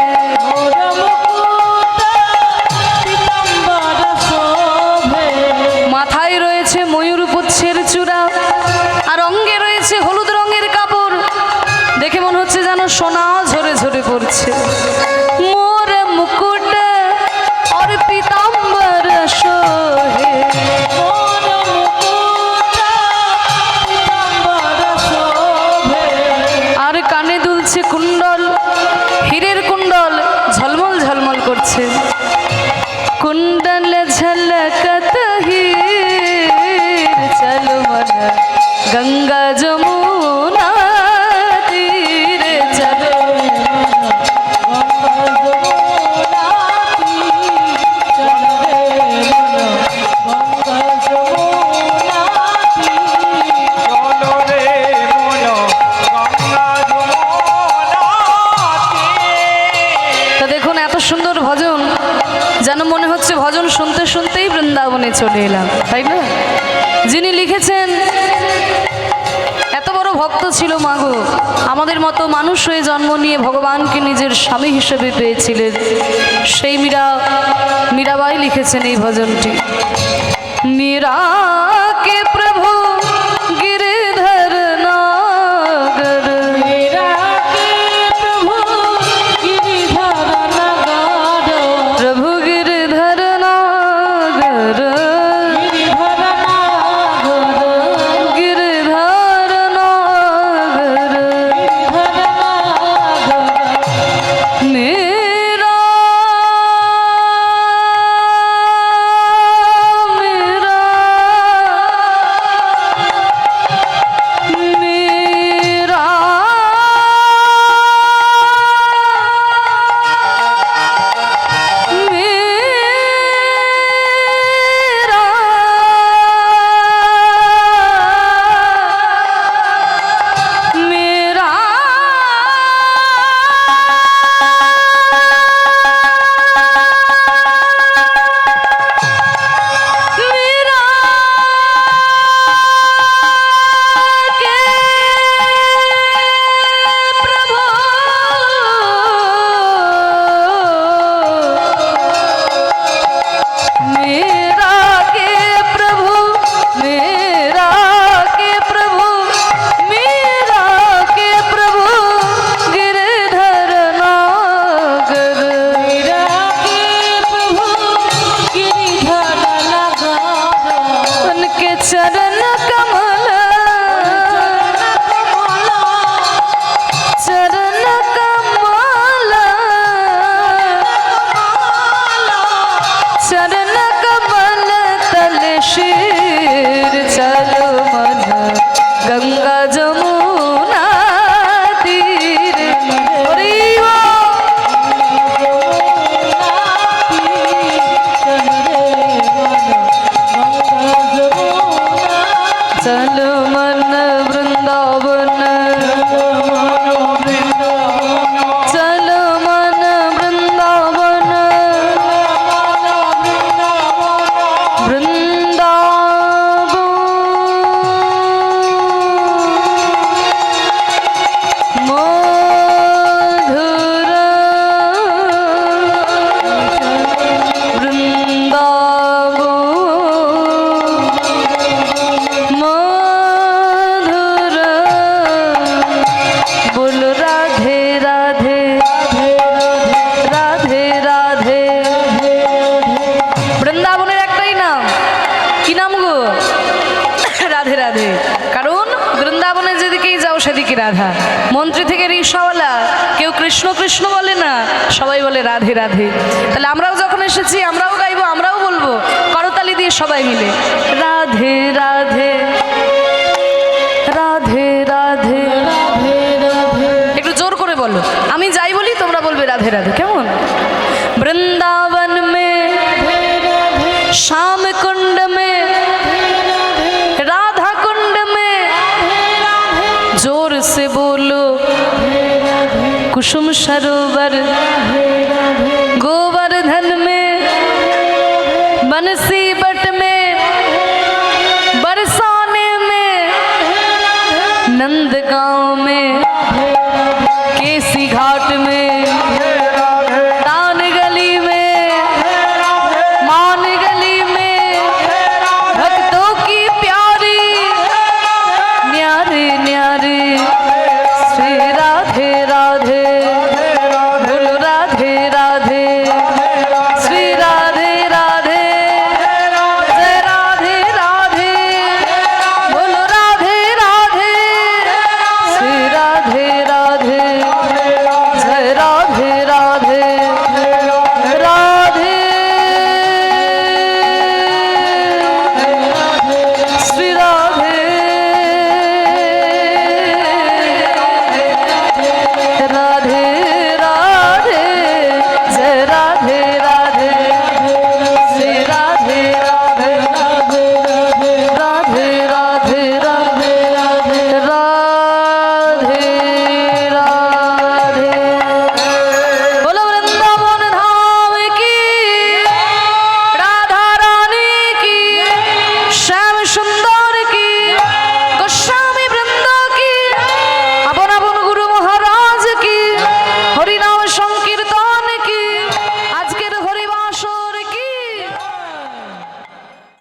মাথায় রয়েছে ময়ূর পুচ্ছের চূড়া, আর অঙ্গে রয়েছে হলুদ রঙের কাপড়। দেখে মনে হচ্ছে যেন সোনা ঝরে ঝরে পড়ছে। মোর মুকুট और पीताम्बर शोहे, আর কানে দুলছে কুণ্ডল, হীরের কুণ্ডল ঝলমল ঝলমল করছে। কুণ্ডল ঝলকত হীর চলো মন গঙ্গা যমুনা তীরে চলো। চলো রে মন গঙ্গা যমুনাতে। তা দেখুন এত সুন্দর ভজন, যেন মনে হচ্ছে ভজন শুনতে শুনতেই বৃন্দাবনে চলে এলাম, তাই না? যিনি লিখেছেন এত বড় ভক্ত ছিল মাগো, আমাদের মতো মানুষ হয়ে জন্ম নিয়ে ভগবানকে নিজের স্বামী হিসেবে পেয়েছিলেন। সেই মীরাবাই লিখেছেন এই ভজনটি। মীরা কে প্রভু गिरधर नागर, प्रभु गिरधर नागर, गिरधर नागर। मेरा मेरा चरण कमल चरण कमल चरण कमल तल शीर चलो मन गंगा जमुना तीर हरि चलो मन वृंदावन चलो मन वृंदावन वृंदावन मधुर वृंदावन मधुर बोल राधे राधे राधे राधे বৃন্দাবনের একটাই নাম কি নাম গো রাধে রাধে কারণ বৃন্দাবনে যেদিকেই যাও সেদিকে রাধা মন্ত্রী থেকে রিক্সাওয়ালা কেউ কৃষ্ণ কৃষ্ণ বলে না সবাই বলে রাধে রাধে তাহলে আমরাও যখন এসেছি আমরাও গাইবো আমরাও বলবো করতালি দিয়ে সবাই মিলে রাধে রাধে রাধে রাধে একটু জোর করে বলো আমি যাই বলি তোমরা বলবে রাধে রাধে কেমন বৃন্দাবন মে श्याम कुंड में राधा कुंड में जोर से बोलो कुसुम सरोवर